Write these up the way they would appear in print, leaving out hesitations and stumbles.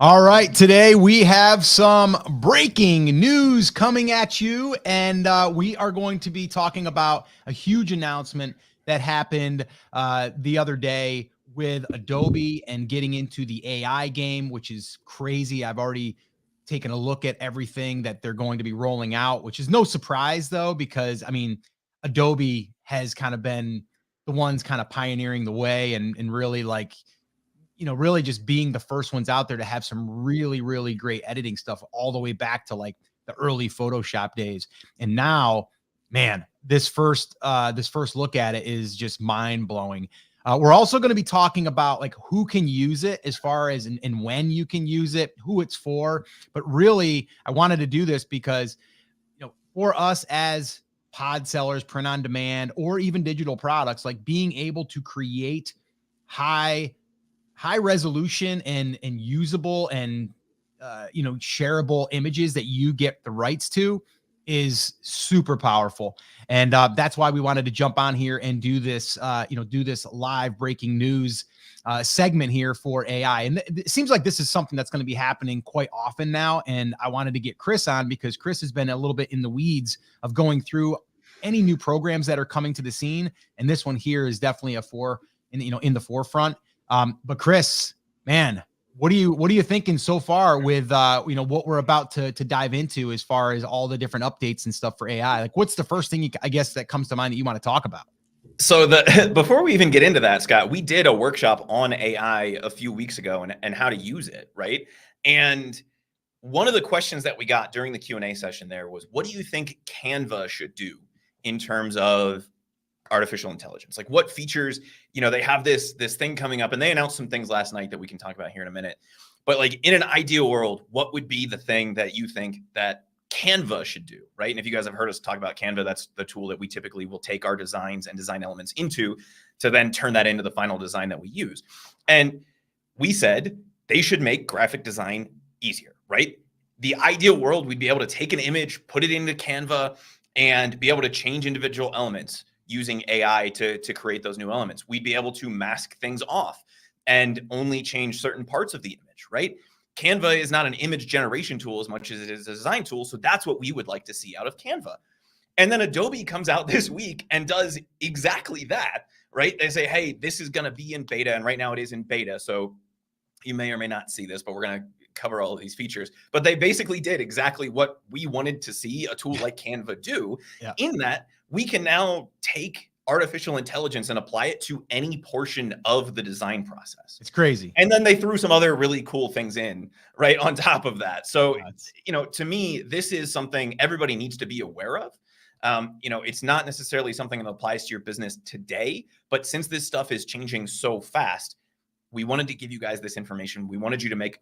All right, today we have some breaking news coming at you, and we are going to be talking about a huge announcement that happened the other day with Adobe and getting into the AI game, which is crazy. I've already taken a look at everything that they're going to be rolling out, which is no surprise though, because I mean, Adobe has kind of been the ones kind of pioneering the way and really really just being the first ones out there to have some really, really great editing stuff all the way back to like the early Photoshop days. And now, man, this first look at it is just mind blowing. We're also going to be talking about like who can use it as far as and when you can use it, who it's for. But really, I wanted to do this because, for us as pod sellers, print on demand, or even digital products, like being able to create high resolution and usable and shareable images that you get the rights to is super powerful. And that's why we wanted to jump on here and do this live breaking news segment here for AI. And it seems like this is something that's going to be happening quite often now, and I wanted to get Chris on because Chris has been a little bit in the weeds of going through any new programs that are coming to the scene, and this one here is definitely in the forefront. But Chris, man, what are you thinking so far with what we're about to dive into as far as all the different updates and stuff for AI? Like, what's the first thing I guess that comes to mind that you want to talk about? So before we even get into that, Scott, we did a workshop on AI a few weeks ago and how to use it, right? And one of the questions that we got during the Q&A session there was, what do you think Canva should do in terms of artificial intelligence? Like what features, they have this thing coming up, and they announced some things last night that we can talk about here in a minute. But like in an ideal world, what would be the thing that you think that Canva should do, right? And if you guys have heard us talk about Canva, that's the tool that we typically will take our designs and design elements into to then turn that into the final design that we use. And we said they should make graphic design easier, right? The ideal world, we'd be able to take an image, put it into Canva, and be able to change individual elements using AI to create those new elements. We'd be able to mask things off and only change certain parts of the image, right? Canva is not an image generation tool as much as it is a design tool. So that's what we would like to see out of Canva. And then Adobe comes out this week and does exactly that, right? They say, hey, this is going to be in beta. And right now it is in beta. So you may or may not see this, but we're going to cover all of these features. But they basically did exactly what we wanted to see a tool like Canva do, in that we can now take artificial intelligence and apply it to any portion of the design process. It's crazy. And then they threw some other really cool things in right on top of that. So, to me, this is something everybody needs to be aware of. It's not necessarily something that applies to your business today, but since this stuff is changing so fast, we wanted to give you guys this information. We wanted you to make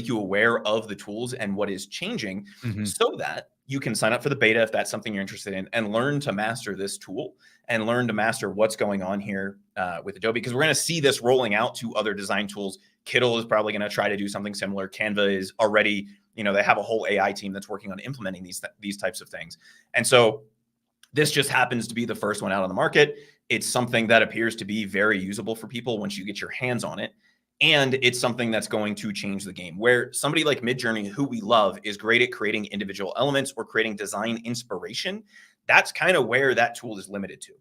you aware of the tools and what is changing, so that you can sign up for the beta if that's something you're interested in, and learn to master this tool and learn to master what's going on here with Adobe, because we're going to see this rolling out to other design tools. Kittl is probably going to try to do something similar. Canva is already, they have a whole AI team that's working on implementing these types of things. And so this just happens to be the first one out on the market. It's something that appears to be very usable for people once you get your hands on it. And it's something that's going to change the game, where somebody like Midjourney, who we love, is great at creating individual elements or creating design inspiration. That's kind of where that tool is limited to,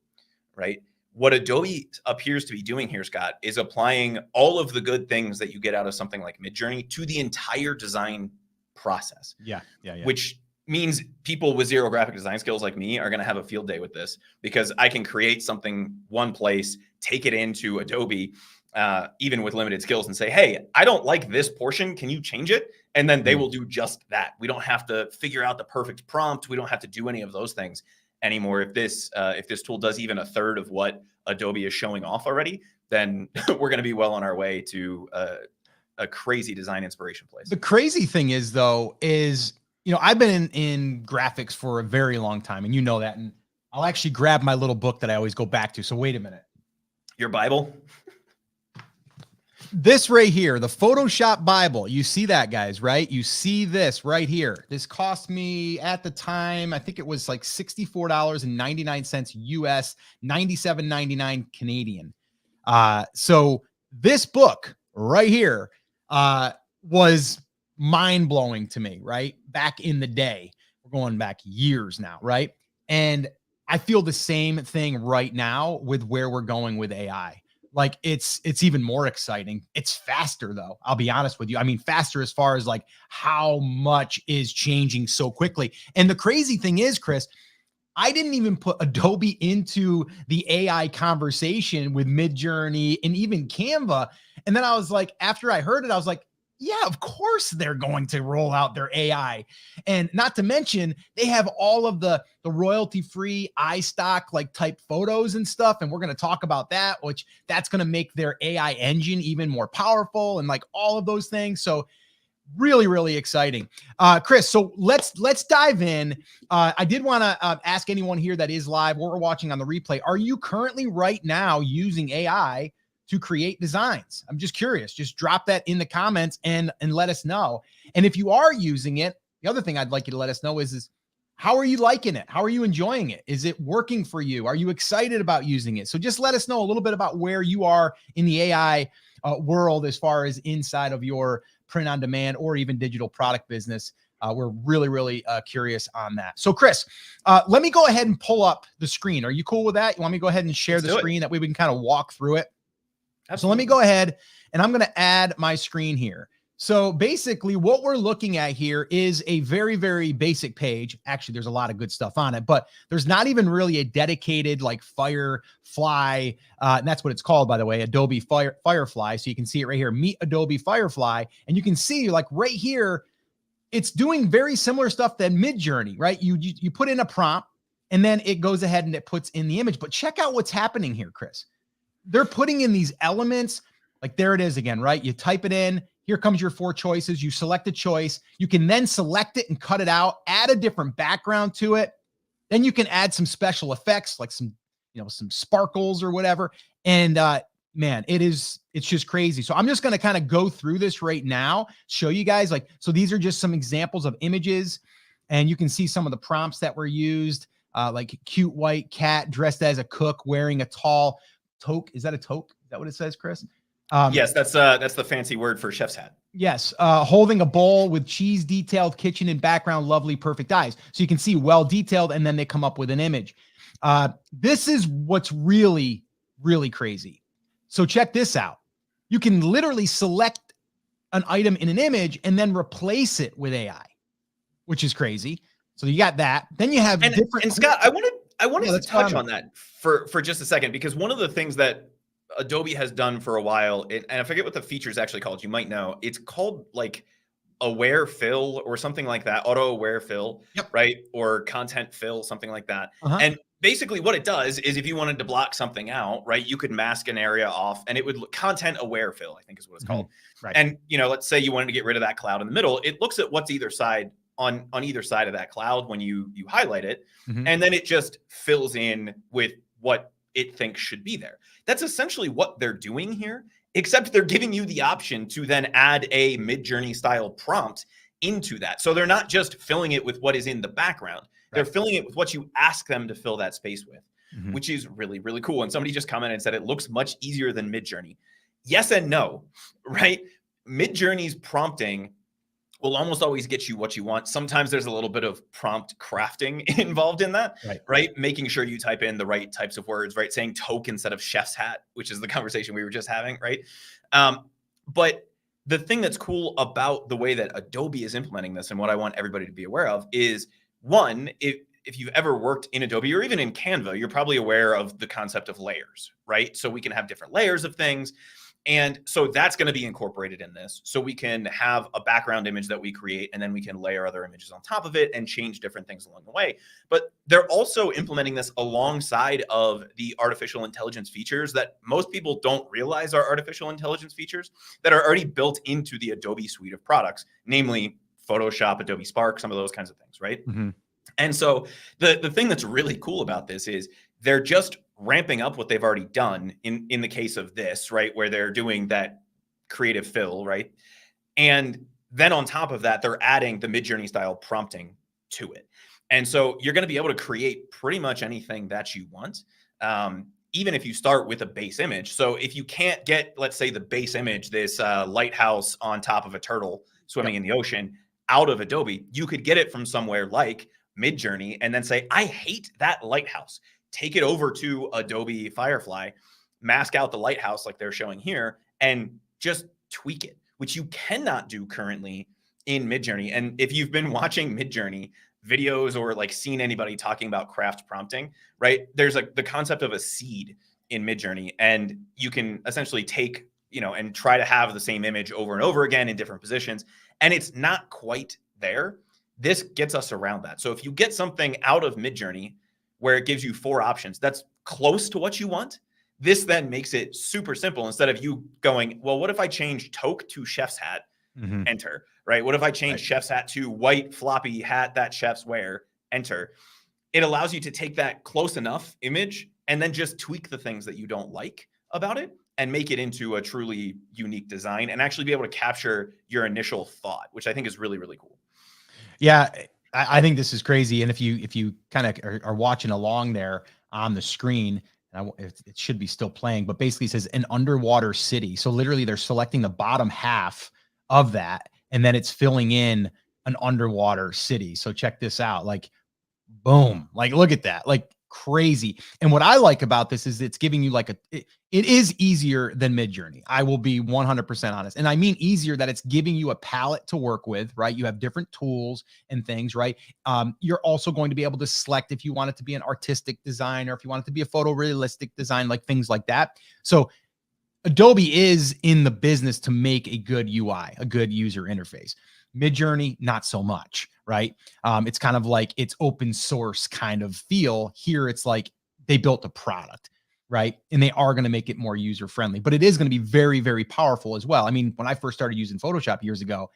right? What Adobe appears to be doing here, Scott, is applying all of the good things that you get out of something like Midjourney to the entire design process. Yeah. Which means people with zero graphic design skills like me are going to have a field day with this, because I can create something one place, take it into Adobe, even with limited skills, and say, hey, I don't like this portion. Can you change it? And then they will do just that. We don't have to figure out the perfect prompt. We don't have to do any of those things anymore. If this tool does even a third of what Adobe is showing off already, then we're going to be well on our way to a crazy design inspiration place. The crazy thing is, though, I've been in graphics for a very long time, and you know that. And I'll actually grab my little book that I always go back to. So wait a minute. Your Bible? This right here, the Photoshop Bible. You see that, guys, right? You see this right here. This cost me at the time, I think it was like $64.99 US, $97.99 Canadian. So this book right here, was mind blowing to me, right? Back in the day, we're going back years now, right? And I feel the same thing right now with where we're going with AI. Like it's even more exciting. It's faster though. I'll be honest with you. I mean, faster as far as like how much is changing so quickly. And the crazy thing is, Chris, I didn't even put Adobe into the AI conversation with Midjourney and even Canva. And then I was like, after I heard it, I was like, yeah, of course they're going to roll out their AI. And not to mention, they have all of the royalty-free iStock like type photos and stuff. And we're going to talk about that, which that's going to make their AI engine even more powerful and like all of those things. So really, really exciting. Chris, so let's dive in. I did want to ask anyone here that is live or watching on the replay, are you currently right now using AI to create designs? I'm just curious. Just drop that in the comments and let us know. And if you are using it, the other thing I'd like you to let us know is how are you liking it? How are you enjoying it? Is it working for you? Are you excited about using it? So just let us know a little bit about where you are in the AI world as far as inside of your print on demand or even digital product business. We're really, really curious on that. So Chris, let me go ahead and pull up the screen. Are you cool with that? You want me to go ahead and share the screen? That way we can kind of walk through it? Absolutely. So let me go ahead and I'm going to add my screen here. So basically what we're looking at here is a very, very basic page. Actually, there's a lot of good stuff on it, but there's not even really a dedicated like Firefly. And that's what it's called, by the way, Adobe Firefly. So you can see it right here, Meet Adobe Firefly. And you can see like right here, it's doing very similar stuff than Midjourney, right? You put in a prompt and then it goes ahead and it puts in the image. But check out what's happening here, Chris. They're putting in these elements. Like there it is again, right? You type it in. Here comes your 4 choices. You select a choice. You can then select it and cut it out, add a different background to it. Then you can add some special effects, like some sparkles or whatever. And man, it's just crazy. So I'm just going to kind of go through this right now, show you guys so these are just some examples of images and you can see some of the prompts that were used, like cute white cat dressed as a cook wearing a tall toque. Is that a toque? Is that what it says, Chris? Yes, that's the fancy word for chef's hat. Yes, holding a bowl with cheese detailed kitchen in background, lovely, perfect eyes. So you can see well detailed, and then they come up with an image. This is what's really, really crazy. So check this out. You can literally select an item in an image and then replace it with AI, which is crazy. So you got that. Then you have different. And Scott, I wanted to touch on that for just a second, because one of the things that Adobe has done for a while, and I forget what the feature is actually called. You might know. It's called like aware fill or something like that, auto aware fill, right? Or content fill, something like that. And basically what it does is if you wanted to block something out, right, you could mask an area off and it would look content aware fill, I think is what it's called. Right. And, let's say you wanted to get rid of that cloud in the middle. It looks at what's either side on either side of that cloud when you highlight it. And then it just fills in with what it thinks should be there. That's essentially what they're doing here, except they're giving you the option to then add a Midjourney style prompt into that. So they're not just filling it with what is in the background. They're filling it with what you ask them to fill that space with, which is really, really cool. And somebody just commented and said it looks much easier than Midjourney. Yes and no, right? Midjourney's prompting will almost always get you what you want. Sometimes there's a little bit of prompt crafting involved in that, right? Making sure you type in the right types of words, right? Saying toque instead of chef's hat, which is the conversation we were just having, right? But the thing that's cool about the way that Adobe is implementing this and what I want everybody to be aware of is, one, if you've ever worked in Adobe or even in Canva, you're probably aware of the concept of layers, right? So we can have different layers of things. And so that's going to be incorporated in this. So we can have a background image that we create, and then we can layer other images on top of it and change different things along the way. But they're also implementing this alongside of the artificial intelligence features that most people don't realize are artificial intelligence features that are already built into the Adobe suite of products, namely Photoshop, Adobe Spark, some of those kinds of things, right? And so the thing that's really cool about this is they're just ramping up what they've already done in the case of this, right? Where they're doing that creative fill, right? And then on top of that, they're adding the Midjourney style prompting to it. And so you're going to be able to create pretty much anything that you want. even if you start with a base image. So if you can't get, let's say, the base image, this lighthouse on top of a turtle swimming in the ocean, out of Adobe, you could get it from somewhere like Midjourney and then say, I hate that lighthouse. Take it over to Adobe Firefly, mask out the lighthouse like they're showing here, and just tweak it, which you cannot do currently in Midjourney. And if you've been watching Midjourney videos or like seen anybody talking about craft prompting, right? There's like the concept of a seed in Midjourney, and you can essentially take, and try to have the same image over and over again in different positions. And it's not quite there. This gets us around that. So if you get something out of Midjourney where it gives you 4 options, that's close to what you want. This then makes it super simple. Instead of you going, well, what if I change toque to chef's hat? Enter, right? What if I change chef's hat to white floppy hat that chefs wear? Enter. It allows you to take that close enough image and then just tweak the things that you don't like about it and make it into a truly unique design and actually be able to capture your initial thought, which I think is really, really cool. Yeah, I think this is crazy. And if you kind of are watching along there on the screen, it should be still playing, but basically it says an underwater city. So literally they're selecting the bottom half of that, and then it's filling in an underwater city. So check this out. Like, boom, like, look at that, like crazy. And what I like about this is it's giving you like it is easier than Midjourney. I will be 100% honest. And I mean easier that it's giving you a palette to work with, right? You have different tools and things, right? You're also going to be able to select if you want it to be an artistic design or if you want it to be a photorealistic design, like things like that. So Adobe is in the business to make a good UI, a good user interface. Midjourney, not so much, right? It's kind of like it's open source kind of feel. Here, it's like they built a product, right? And they are going to make it more user friendly, but it is going to be very, very powerful as well. I mean, when I first started using Photoshop years ago,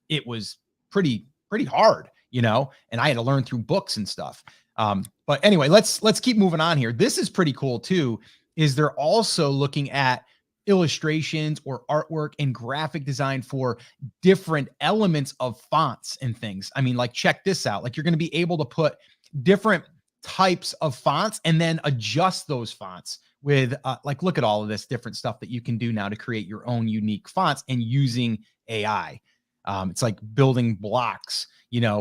it was pretty hard, and I had to learn through books and stuff. But anyway, let's keep moving on here. This is pretty cool too, is they're also looking at illustrations or artwork and graphic design for different elements of fonts and things. I mean, like, check this out. Like, you're going to be able to put different types of fonts and then adjust those fonts with like, look at all of this different stuff that you can do now to create your own unique fonts and using AI. It's like building blocks,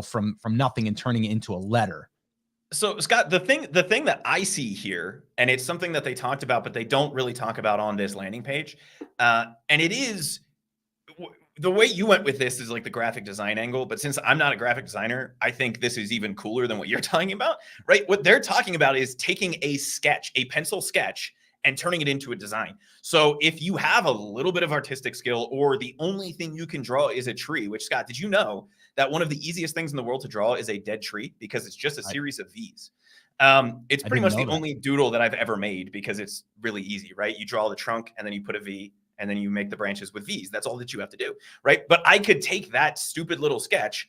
from nothing and turning it into a letter. So Scott, the thing that I see here, and it's something that they talked about, but they don't really talk about on this landing page, and it is the way you went with this is like the graphic design angle. But since I'm not a graphic designer, I think this is even cooler than what you're talking about, right? What they're talking about is taking a sketch, a pencil sketch, and turning it into a design. So if you have a little bit of artistic skill, or the only thing you can draw is a tree, which, Scott, did you know that one of the easiest things in the world to draw is a dead tree, because it's just a series of V's? It's pretty much the only doodle that I've ever made, because it's really easy, right? You draw the trunk and then you put a V and then you make the branches with V's. That's all that you have to do, right? But I could take that stupid little sketch,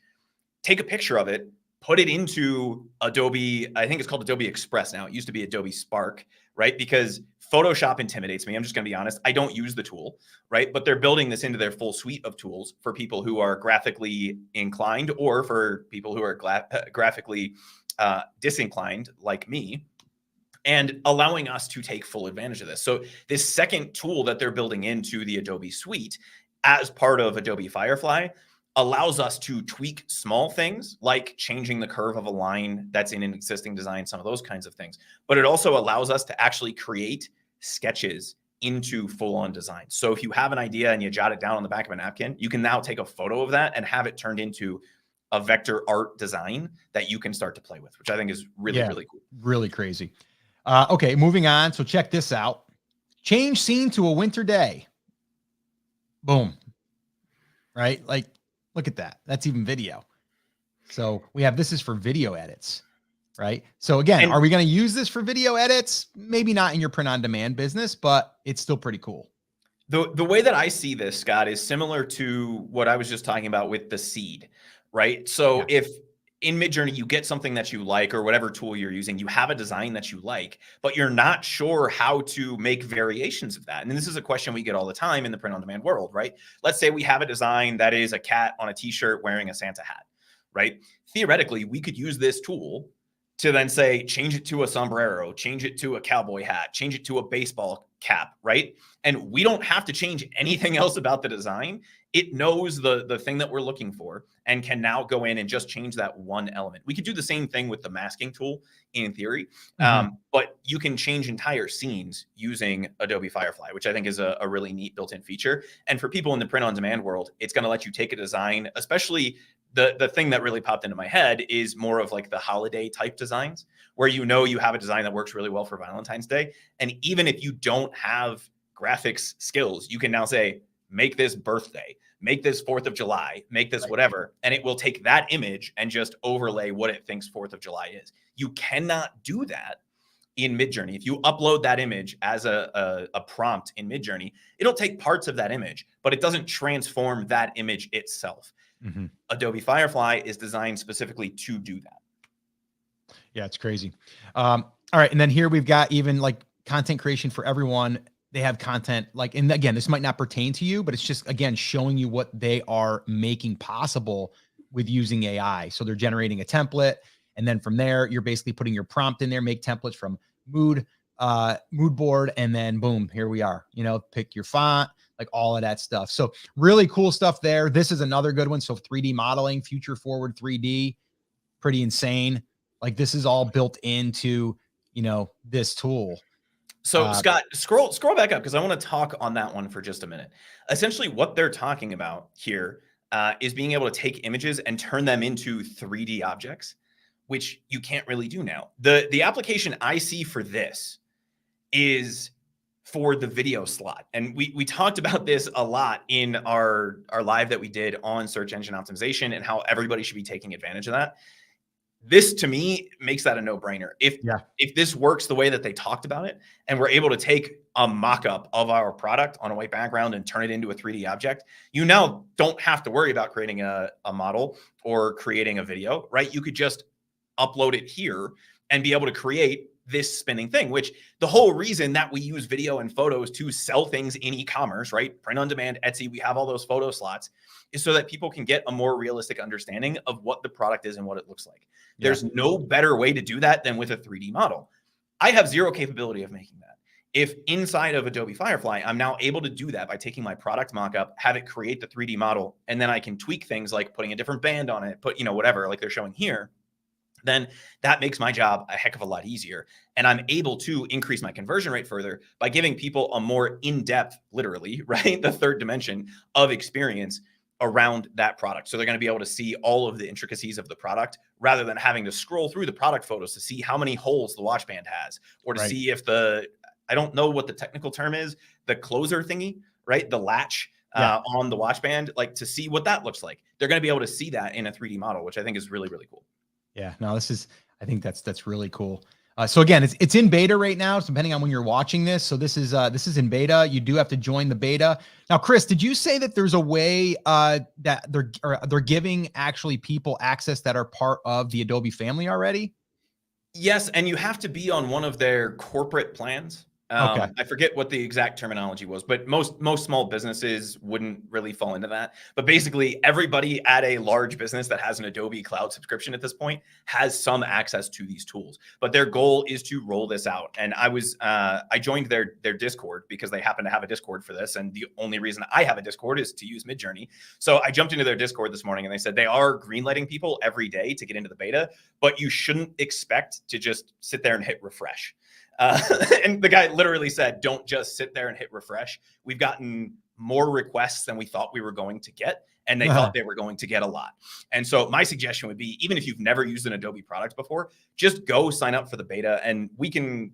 take a picture of it, put it into Adobe. I think it's called Adobe Express now. It used to be Adobe Spark, right? Because Photoshop intimidates me. I'm just going to be honest. I don't use the tool, right? But they're building this into their full suite of tools for people who are graphically inclined, or for people who are graphically disinclined like me, and allowing us to take full advantage of this. So this second tool that they're building into the Adobe suite as part of Adobe Firefly allows us to tweak small things like changing the curve of a line that's in an existing design, some of those kinds of things. But it also allows us to actually create sketches into full-on design. So if you have an idea and you jot it down on the back of a napkin, you can now take a photo of that and have it turned into a vector art design that you can start to play with, which I think is really, really cool. Really crazy. Okay, moving on. So check this out. Change scene to a winter day. Boom. Right? Like, look at that. That's even video. So we have, this is for video edits, right? So again, are we going to use this for video edits? Maybe not in your print on demand business, but it's still pretty cool. The way that I see this, Scott, is similar to what I was just talking about with the seed, right? So if in Midjourney you get something that you like, or whatever tool you're using, you have a design that you like, but you're not sure how to make variations of that. And this is a question we get all the time in the print on demand world, right? Let's say we have a design that is a cat on a t-shirt wearing a Santa hat, right? Theoretically, we could use this tool to then say, change it to a sombrero, change it to a cowboy hat, change it to a baseball cap, right? And we don't have to change anything else about the design. It knows the thing that we're looking for and can now go in and just change that one element. We could do the same thing with the masking tool in theory, but you can change entire scenes using Adobe Firefly, which I think is a really neat built-in feature. And for people in the print-on-demand world, it's going to let you take a design, especially the thing that really popped into my head is more of like the holiday type designs where you have a design that works really well for Valentine's Day. And even if you don't have graphics skills, you can now say, make this birthday, make this 4th of July, make this whatever. And it will take that image and just overlay what it thinks 4th of July is. You cannot do that in Midjourney. If you upload that image as a prompt in Midjourney, it'll take parts of that image, but it doesn't transform that image itself. Adobe Firefly is designed specifically to do that. Yeah, it's crazy. All right. And then here we've got even like content creation for everyone. They have content like, and again, this might not pertain to you, but it's just, again, showing you what they are making possible with using AI. So they're generating a template. And then from there, you're basically putting your prompt in there, make templates from mood board. And then boom, here we are, pick your font, like all of that stuff. So really cool stuff there. This is another good one. So 3D modeling, future forward 3D, pretty insane. Like this is all built into, this tool. So Scott, scroll back up because I want to talk on that one for just a minute. Essentially what they're talking about here is being able to take images and turn them into 3D objects, which you can't really do now. The application I see for this is for the video slot. And we talked about this a lot in our live that we did on search engine optimization and how everybody should be taking advantage of that. This to me makes that a no-brainer. If this works the way that they talked about it, and we're able to take a mock-up of our product on a white background and turn it into a 3D object, you now don't have to worry about creating a model or creating a video, right? You could just upload it here and be able to create this spinning thing, which the whole reason that we use video and photos to sell things in e-commerce, right? Print on demand, Etsy, we have all those photo slots, is so that people can get a more realistic understanding of what the product is and what it looks like. There's no better way to do that than with a 3D model. I have zero capability of making that. If inside of Adobe Firefly, I'm now able to do that by taking my product mockup, have it create the 3D model, and then I can tweak things like putting a different band on it, put, whatever, like they're showing here, then that makes my job a heck of a lot easier. And I'm able to increase my conversion rate further by giving people a more in-depth, literally, right? The third dimension of experience around that product. So they're going to be able to see all of the intricacies of the product rather than having to scroll through the product photos to see how many holes the watch band has, or to see if I don't know what the technical term is, the closer thingy, right? The latch on the watch band, like to see what that looks like. They're going to be able to see that in a 3D model, which I think is really, really cool. Yeah, no, I think that's really cool. So again, it's in beta right now, depending on when you're watching this. So this is in beta. You do have to join the beta. Now, Chris, did you say that there's a way that they're giving actually people access that are part of the Adobe family already? Yes, and you have to be on one of their corporate plans. Okay. I forget what the exact terminology was, but most small businesses wouldn't really fall into that. But basically, everybody at a large business that has an Adobe Cloud subscription at this point has some access to these tools. But their goal is to roll this out. And I joined their Discord because they happen to have a Discord for this. And the only reason I have a Discord is to use Midjourney. So I jumped into their Discord this morning and they said they are greenlighting people every day to get into the beta, but you shouldn't expect to just sit there and hit refresh. And the guy literally said, don't just sit there and hit refresh. We've gotten more requests than we thought we were going to get. And they thought they were going to get a lot. And so my suggestion would be, even if you've never used an Adobe product before, just go sign up for the beta. And we can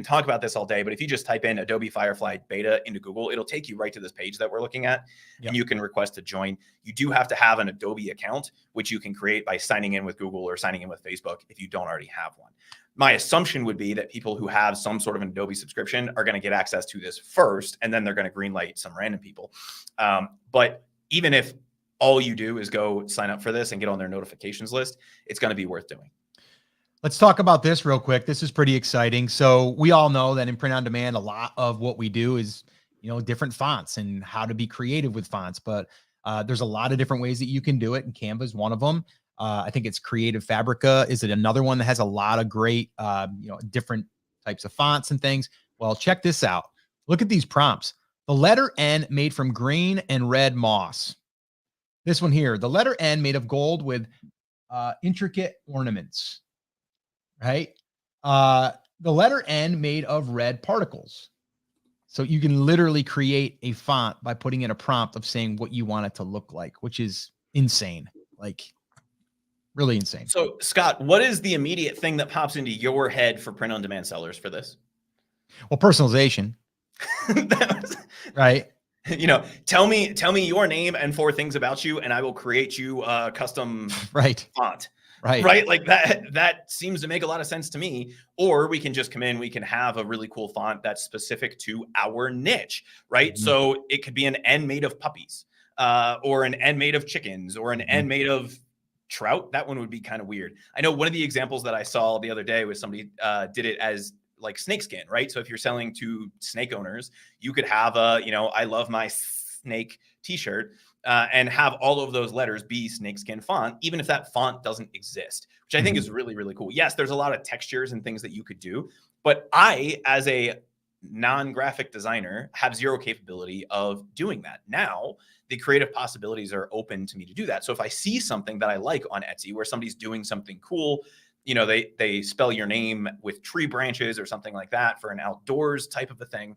talk about this all day, but if you just type in Adobe Firefly beta into Google, it'll take you right to this page that we're looking at. And you can request to join. You do have to have an Adobe account, which you can create by signing in with Google or signing in with Facebook if you don't already have one. My assumption would be that people who have some sort of an Adobe subscription are going to get access to this first, and then they're going to greenlight some random people. But even if all you do is go sign up for this and get on their notifications list, it's going to be worth doing. Let's talk about this real quick. This is pretty exciting. So we all know that in print on demand, a lot of what we do is, different fonts and how to be creative with fonts. But there's a lot of different ways that you can do it, and Canva is one of them. I think it's Creative Fabrica. Is it another one that has a lot of great, different types of fonts and things? Well, check this out. Look at these prompts. The letter N made from green and red moss. This one here, the letter N made of gold with intricate ornaments, right? The letter N made of red particles. So you can literally create a font by putting in a prompt of saying what you want it to look like, which is insane. Like really insane. So, Scott, what is the immediate thing that pops into your head for print on demand sellers for this? Well, personalization, right? Tell me your name and 4 things about you, and I will create you a custom font. Right. Like that seems to make a lot of sense to me. Or we can just come in, we can have a really cool font that's specific to our niche, right? Mm-hmm. So it could be an N made of puppies, or an N made of chickens, or an N made of trout. That one would be kind of weird. I know one of the examples that I saw the other day was somebody did it as like snakeskin, right? So if you're selling to snake owners, you could have a, I love my snake t-shirt, and have all of those letters be snakeskin font, even if that font doesn't exist, which I think is really, really cool. Yes, there's a lot of textures and things that you could do, but I, as a non-graphic designer, have zero capability of doing that. Now, the creative possibilities are open to me to do that. So if I see something that I like on Etsy where somebody's doing something cool, they spell your name with tree branches or something like that for an outdoors type of a thing,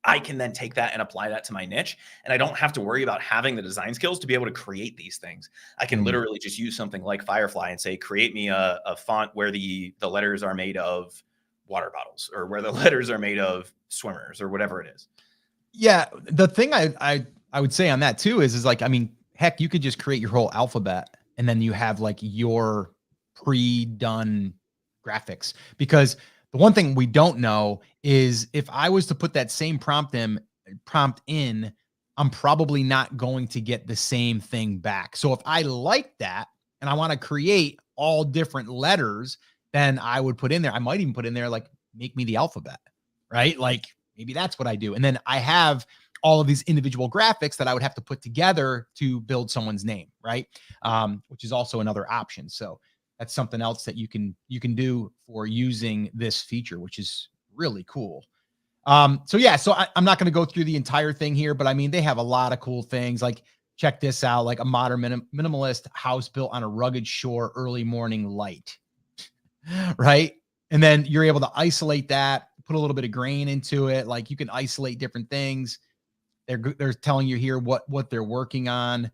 I can then take that and apply that to my niche. And I don't have to worry about having the design skills to be able to create these things. I can literally just use something like Firefly and say, create me a font where the letters are made of water bottles, or where the letters are made of swimmers, or whatever it is. Yeah. The thing I would say on that too is like, I mean, heck, you could just create your whole alphabet and then you have like your pre-done graphics, because the one thing we don't know is if I was to put that same prompt in, I'm probably not going to get the same thing back. So if I like that and I want to create all different letters, then I would put in there, I might even put in there, like, make me the alphabet, right? Like maybe that's what I do. And then I have all of these individual graphics that I would have to put together to build someone's name, right? Which is also another option. So that's something else that you can do for using this feature, which is really cool. So I'm not going to go through the entire thing here, but I mean, they have a lot of cool things. Like, check this out, like a modern minimalist house built on a rugged shore, early morning light, right? And then you're able to isolate that, put a little bit of grain into it. Like, you can isolate different things. They're telling you here what they're working on.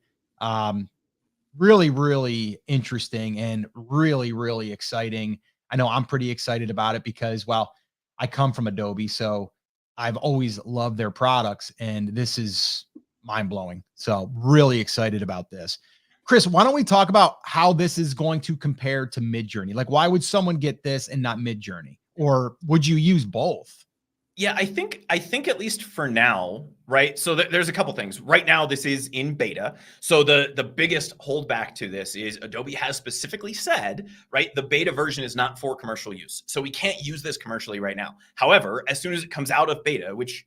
Really, really interesting and really, really exciting. I know I'm pretty excited about it because, well, I come from Adobe, so I've always loved their products, and this is mind blowing. So really excited about this. Chris, why don't we talk about how this is going to compare to Midjourney? Like, why would someone get this and not Midjourney? Or would you use both? Yeah, I think at least for now, right? So there's a couple things. Right now, this is in beta. So the biggest holdback to this is Adobe has specifically said, right, the beta version is not for commercial use. So we can't use this commercially right now. However, as soon as it comes out of beta, which,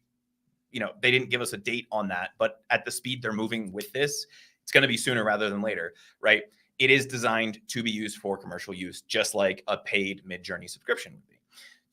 they didn't give us a date on that, but at the speed they're moving with this, it's going to be sooner rather than later, right? It is designed to be used for commercial use, just like a paid Midjourney subscription would be.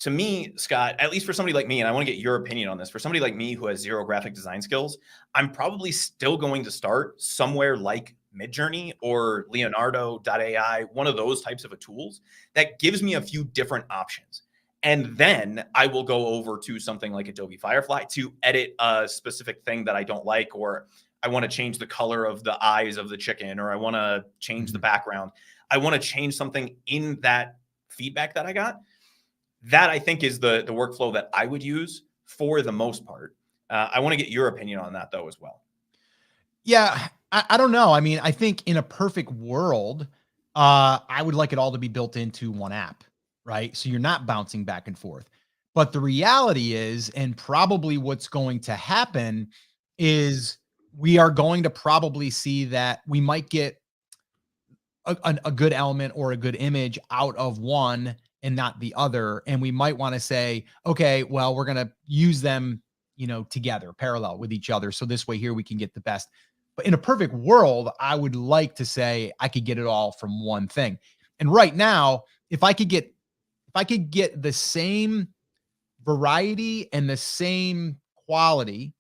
To me, Scott, at least for somebody like me, and I want to get your opinion on this, for somebody like me who has zero graphic design skills, I'm probably still going to start somewhere like Midjourney or Leonardo.ai, one of those types of tools that gives me a few different options. And then I will go over to something like Adobe Firefly to edit a specific thing that I don't like, or I want to change the color of the eyes of the chicken, or I want to change the background. I want to change something in that feedback that I got. That, I think, is the workflow that I would use for the most part. I want to get your opinion on that, though, as well. Yeah, I don't know. I mean, I think in a perfect world, I would like it all to be built into one app, right? So you're not bouncing back and forth. But the reality is, and probably what's going to happen is we are going to probably see that we might get a good element or a good image out of one and not the other. And we might want to say, okay, well, we're going to use them, together, parallel with each other. So this way here we can get the best. But in a perfect world, I would like to say I could get it all from one thing. And right now, if I could get the same variety and the same quality,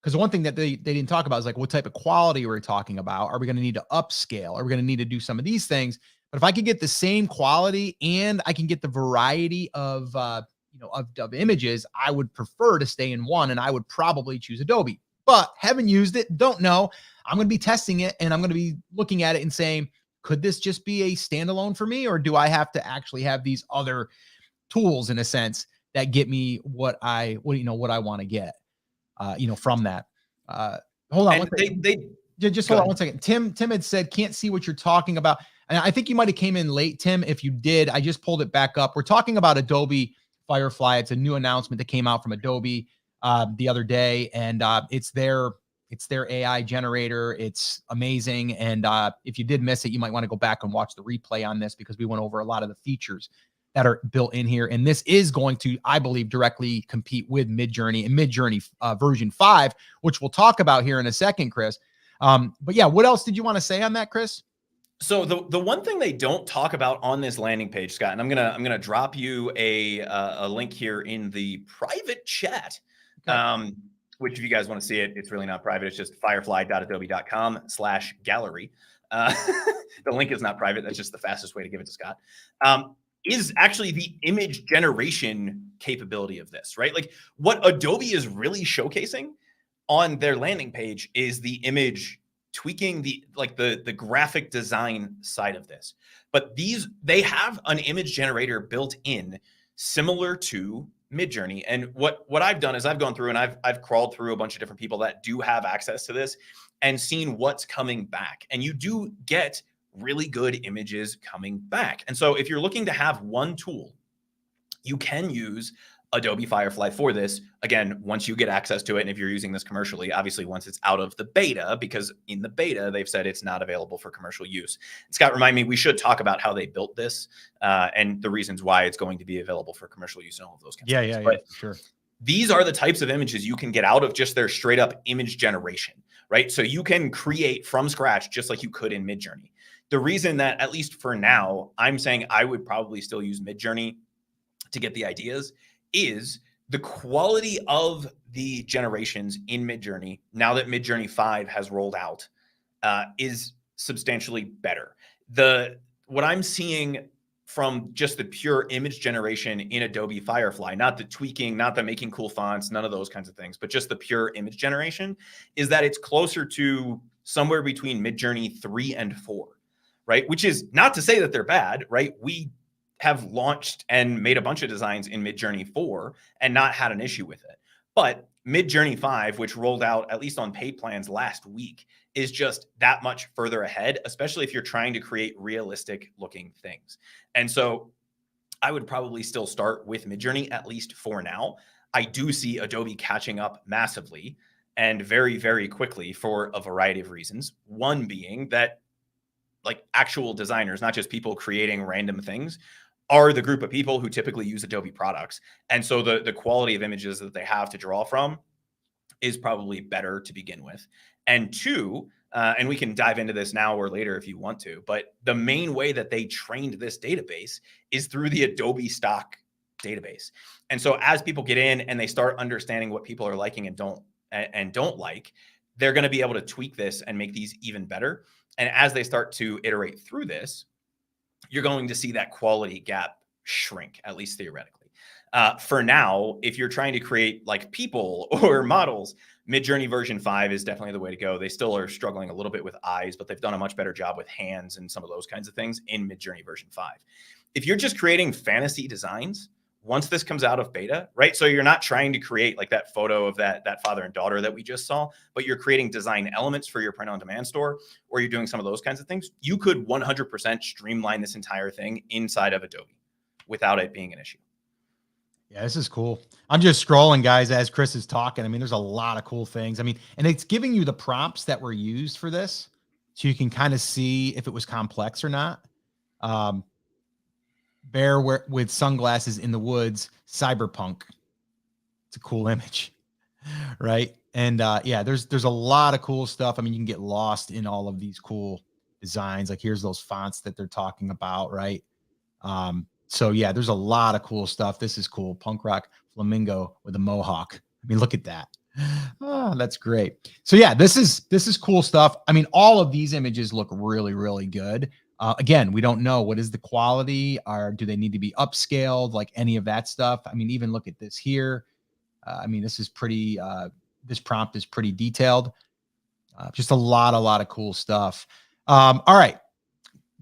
because the one thing that they didn't talk about is like what type of quality we're talking about. Are we going to need to upscale? Are we going to need to do some of these things? But if I could get the same quality and I can get the variety of of images, I would prefer to stay in one, and I would probably choose Adobe. But haven't used it, don't know. I'm going to be testing it, and I'm going to be looking at it and saying, could this just be a standalone for me, or do I have to actually have these other tools in a sense that get me what I want to get, from that. Hold on one And second. they Just go hold on ahead. one second. Tim had said, can't see what you're talking about. And I think you might have came in late, Tim. If you did, I just pulled it back up. We're talking about Adobe Firefly. It's a new announcement that came out from Adobe the other day, and it's their AI generator. It's amazing. And if you did miss it, you might want to go back and watch the replay on this, because we went over a lot of the features that are built in here. And this is going to, I believe, directly compete with Midjourney and Midjourney version 5, which we'll talk about here in a second, Chris. But yeah, what else did you want to say on that, Chris? So the one thing they don't talk about on this landing page, Scott, and I'm gonna drop you a link here in the private chat. Okay. Which if you guys want to see it, it's really not private. It's just firefly.adobe.com/gallery. Uh, the link is not private. That's just the fastest way to give it to Scott. Is actually the image generation capability of this, right? Like what Adobe is really showcasing on their landing page is the image tweaking, the graphic design side of this. But they have an image generator built in similar to Midjourney. And what I've done is I've gone through and I've crawled through a bunch of different people that do have access to this and seen what's coming back. And you do get really good images coming back. And so if you're looking to have one tool, you can use Adobe Firefly for this. Again, once you get access to it, and if you're using this commercially, obviously once it's out of the beta, because in the beta, they've said it's not available for commercial use. Scott, remind me, we should talk about how they built this and the reasons why it's going to be available for commercial use and all of those kinds of things. Yeah, sure. These are the types of images you can get out of just their straight up image generation, right? So you can create from scratch just like you could in Midjourney. The reason that, at least for now, I'm saying I would probably still use Midjourney to get the ideas is the quality of the generations in Midjourney, now that Midjourney 5 has rolled out, is substantially better. What I'm seeing from just the pure image generation in Adobe Firefly, not the tweaking, not the making cool fonts, none of those kinds of things, but just the pure image generation, is that it's closer to somewhere between Midjourney 3 and 4, right? Which is not to say that they're bad, right? We have launched and made a bunch of designs in Midjourney 4 and not had an issue with it. But Midjourney 5, which rolled out at least on paid plans last week, is just that much further ahead, especially if you're trying to create realistic looking things. And so I would probably still start with Midjourney, at least for now. I do see Adobe catching up massively and very, very quickly for a variety of reasons. One being that like actual designers, not just people creating random things, are the group of people who typically use Adobe products. And so the quality of images that they have to draw from is probably better to begin with. And two, and we can dive into this now or later if you want to, but the main way that they trained this database is through the Adobe stock database. And so as people get in and they start understanding what people are liking and don't like, they're going to be able to tweak this and make these even better. And as they start to iterate through this, you're going to see that quality gap shrink, at least theoretically. For now, if you're trying to create like people or models, Midjourney version 5 is definitely the way to go. They still are struggling a little bit with eyes, but they've done a much better job with hands and some of those kinds of things in Midjourney version 5. If you're just creating fantasy designs, once this comes out of beta, right? So you're not trying to create like that photo of that father and daughter that we just saw, but you're creating design elements for your print on demand store, or you're doing some of those kinds of things. You could 100% streamline this entire thing inside of Adobe without it being an issue. Yeah, this is cool. I'm just scrolling, guys, as Chris is talking. I mean, there's a lot of cool things. I mean, and it's giving you the prompts that were used for this, so you can kind of see if it was complex or not. Bear with sunglasses in the woods, cyberpunk. It's a cool image, right? And yeah, there's a lot of cool stuff. I mean, you can get lost in all of these cool designs. Like here's those fonts that they're talking about, right? So yeah, there's a lot of cool stuff. This is cool. Punk rock flamingo with a mohawk. I mean, look at that. Oh, that's great. So yeah, this is cool stuff. I mean, all of these images look really, really good. Again, we don't know what is the quality, or do they need to be upscaled, like any of that stuff. I mean, even look at this here. I mean, this is pretty, this prompt is pretty detailed. Just a lot of cool stuff. All right.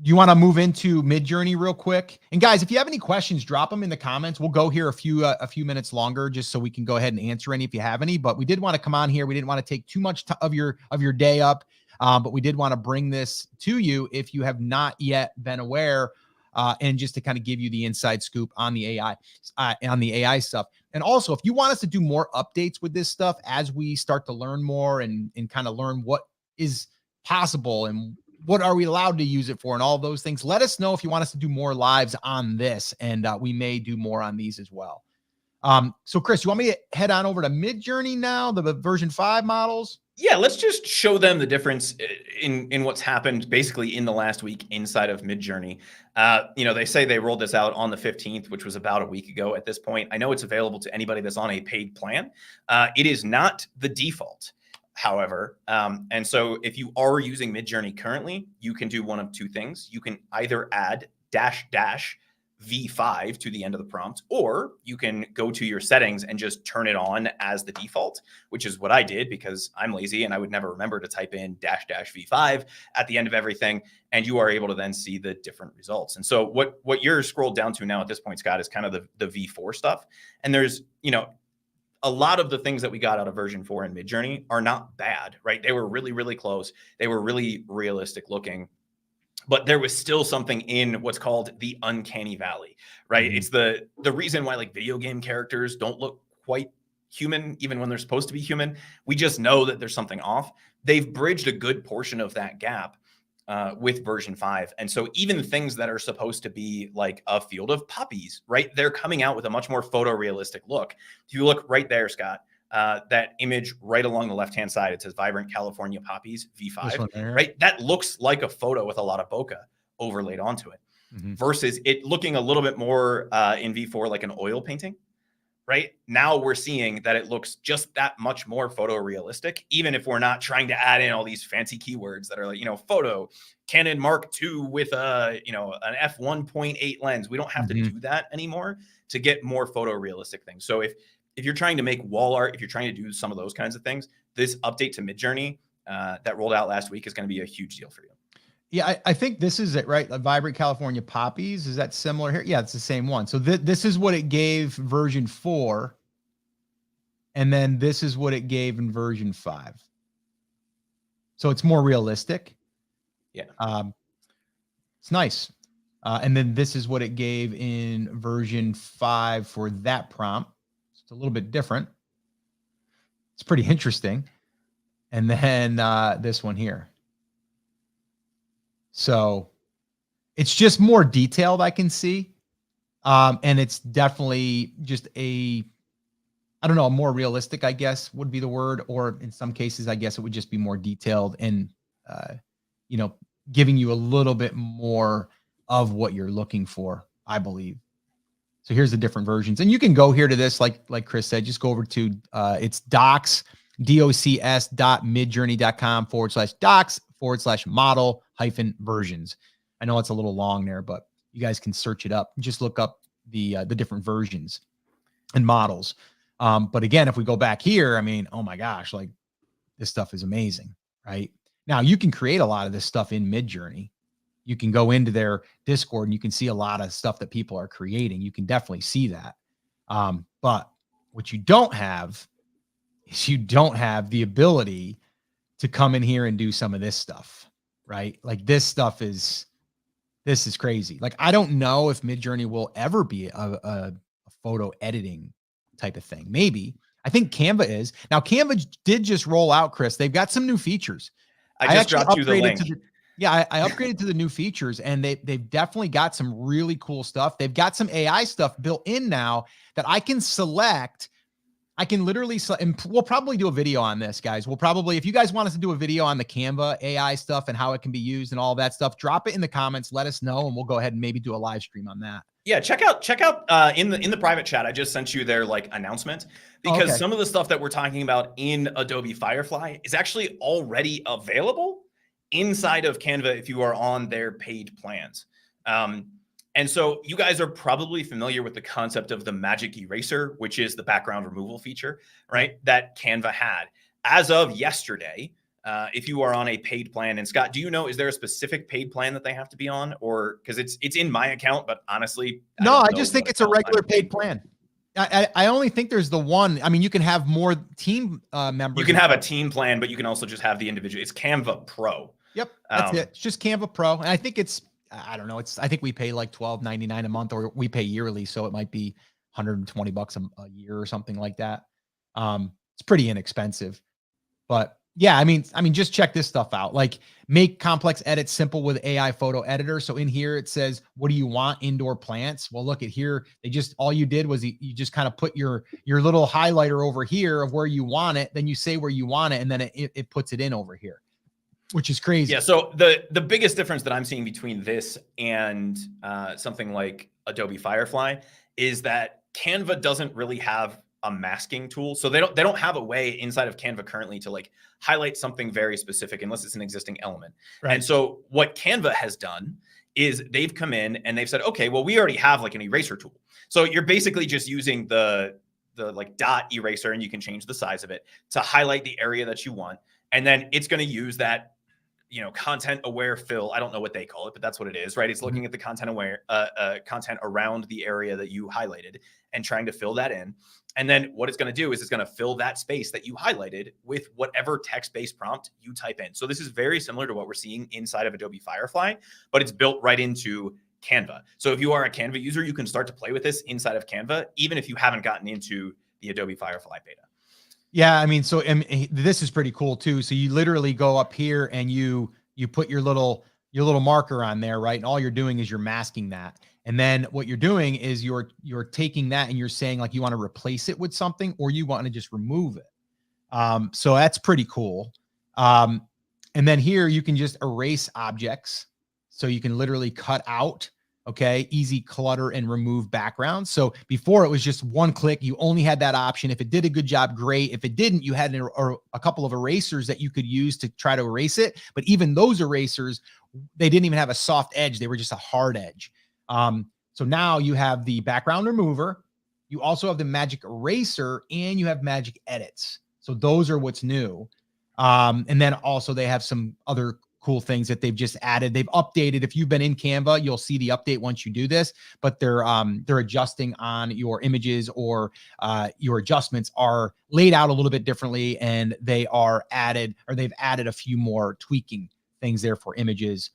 You want to move into Midjourney real quick? And guys, if you have any questions, drop them in the comments. We'll go here a few minutes longer just so we can go ahead and answer any if you have any. But we did want to come on here. We didn't want to take too much of your day up, but we did want to bring this to you if you have not yet been aware, and just to kind of give you the inside scoop on the AI stuff. And also, if you want us to do more updates with this stuff as we start to learn more and kind of learn what is possible and what are we allowed to use it for and all those things, let us know if you want us to do more lives on this, and we may do more on these as well. So Chris, you want me to head on over to Midjourney now, the version 5 models? Yeah, let's just show them the difference in what's happened basically in the last week inside of Midjourney. They say they rolled this out on the 15th, which was about a week ago at this point. I know it's available to anybody that's on a paid plan. It is not the default, however. And so if you are using Midjourney currently, you can do one of two things. You can either add -- V5 to the end of the prompt, or you can go to your settings and just turn it on as the default, which is what I did because I'm lazy and I would never remember to type in -- V5 at the end of everything. And you are able to then see the different results. And so what you're scrolled down to now at this point, Scott, is kind of the V4 stuff. And there's, a lot of the things that we got out of version 4 in Midjourney are not bad, right? They were really, really close. They were really realistic looking. But there was still something in what's called the uncanny valley, right? Mm-hmm. It's the reason why like video game characters don't look quite human, even when they're supposed to be human. We just know that there's something off. They've bridged a good portion of that gap with version 5. And so even things that are supposed to be like a field of poppies, right? They're coming out with a much more photorealistic look. If you look right there, Scott, that image right along the left-hand side, it says Vibrant California Poppies V5, right? That looks like a photo with a lot of bokeh overlaid onto it, versus it looking a little bit more in V4 like an oil painting, right? Now we're seeing that it looks just that much more photorealistic, even if we're not trying to add in all these fancy keywords that are like, photo, Canon Mark II with an f1.8 lens. We don't have to do that anymore to get more photorealistic things. So if you're trying to make wall art, if you're trying to do some of those kinds of things, this update to Midjourney that rolled out last week is going to be a huge deal for you. Yeah, I think this is it, right? Vibrant California Poppies. Is that similar here? Yeah, it's the same one. So this is what it gave version 4. And then this is what it gave in version 5. So it's more realistic. Yeah. It's nice. And then this is what it gave in version 5 for that prompt. It's a little bit different. It's pretty interesting. And then this one here. So it's just more detailed, I can see. And it's definitely just a more realistic, I guess would be the word. Or in some cases, I guess it would just be more detailed and, giving you a little bit more of what you're looking for, I believe. So here's the different versions. And you can go here to this, like Chris said, just go over to, it's docs.midjourney.com/docs/model-versions. I know it's a little long there, but you guys can search it up. Just look up the different versions and models. But again, if we go back here, I mean, oh my gosh, like this stuff is amazing, right? Now you can create a lot of this stuff in Midjourney. You can go into their Discord and you can see a lot of stuff that people are creating. You can definitely see that. But what you don't have is you don't have the ability to come in here and do some of this stuff, right? Like this is crazy. Like, I don't know if Midjourney will ever be a photo editing type of thing. Maybe. I think Canva is. Now, Canva did just roll out, Chris. They've got some new features. I just dropped you the link. I upgraded to the new features, and they've definitely got some really cool stuff. They've got some AI stuff built in now that I can select. I can literally, and we'll probably do a video on this, guys. We'll probably, if you guys want us to do a video on the Canva AI stuff and how it can be used and all that stuff, drop it in the comments. Let us know, and we'll go ahead and maybe do a live stream on that. Yeah, check out in the private chat. I just sent you their like announcement, because some of the stuff that we're talking about in Adobe Firefly is actually already available inside of Canva if you are on their paid plans. And so you guys are probably familiar with the concept of the magic eraser, which is the background removal feature, right? That Canva had as of yesterday. If you are on a paid plan, and Scott, do you know, is there a specific paid plan that they have to be on, or because it's in my account, but honestly, I just think it's a regular paid plan. I only think there's the one. I mean, you can have more team members. You can have a team plan, but you can also just have the individual. It's Canva Pro. Yep, that's it. It's just Canva Pro, and I think it's, I don't know. I think we pay like $12.99 a month, or we pay yearly, so it might be $120 a year or something like that. It's pretty inexpensive, but yeah, I mean, just check this stuff out. Like, make complex edits simple with AI photo editor. So in here it says, what do you want? Indoor plants. Well, look at here. All you did was you just kind of put your little highlighter over here of where you want it. Then you say where you want it, and then it puts it in over here, which is crazy. Yeah. So the biggest difference that I'm seeing between this and something like Adobe Firefly is that Canva doesn't really have a masking tool. So they don't have a way inside of Canva currently to like highlight something very specific unless it's an existing element. Right. And so what Canva has done is they've come in and they've said, okay, well, we already have like an eraser tool. So you're basically just using the like dot eraser, and you can change the size of it to highlight the area that you want. And then it's going to use that, content aware fill. I don't know what they call it, but that's what it is, right? It's looking at the content aware content around the area that you highlighted and trying to fill that in. And then what it's going to do is it's going to fill that space that you highlighted with whatever text-based prompt you type in. So this is very similar to what we're seeing inside of Adobe Firefly, but it's built right into Canva. So if you are a Canva user, you can start to play with this inside of Canva, even if you haven't gotten into the Adobe Firefly beta. Yeah, I mean, so this is pretty cool too. So you literally go up here and you put your little marker on there, right? And all you're doing is you're masking that. And then what you're doing is you're taking that and you're saying like you want to replace it with something, or you want to just remove it. So that's pretty cool. And then here you can just erase objects. So you can literally cut out, okay, easy clutter and remove backgrounds. So before it was just one click. You only had that option. If it did a good job, great. If it didn't, you had a couple of erasers that you could use to try to erase it. But even those erasers, they didn't even have a soft edge. They were just a hard edge. So now you have the background remover. You also have the magic eraser, and you have magic edits. So those are what's new. And then also they have some other cool things that they've just added. They've updated. If you've been in Canva, you'll see the update once you do this, but they're adjusting on your images, or your adjustments are laid out a little bit differently, and they've added a few more tweaking things there for images.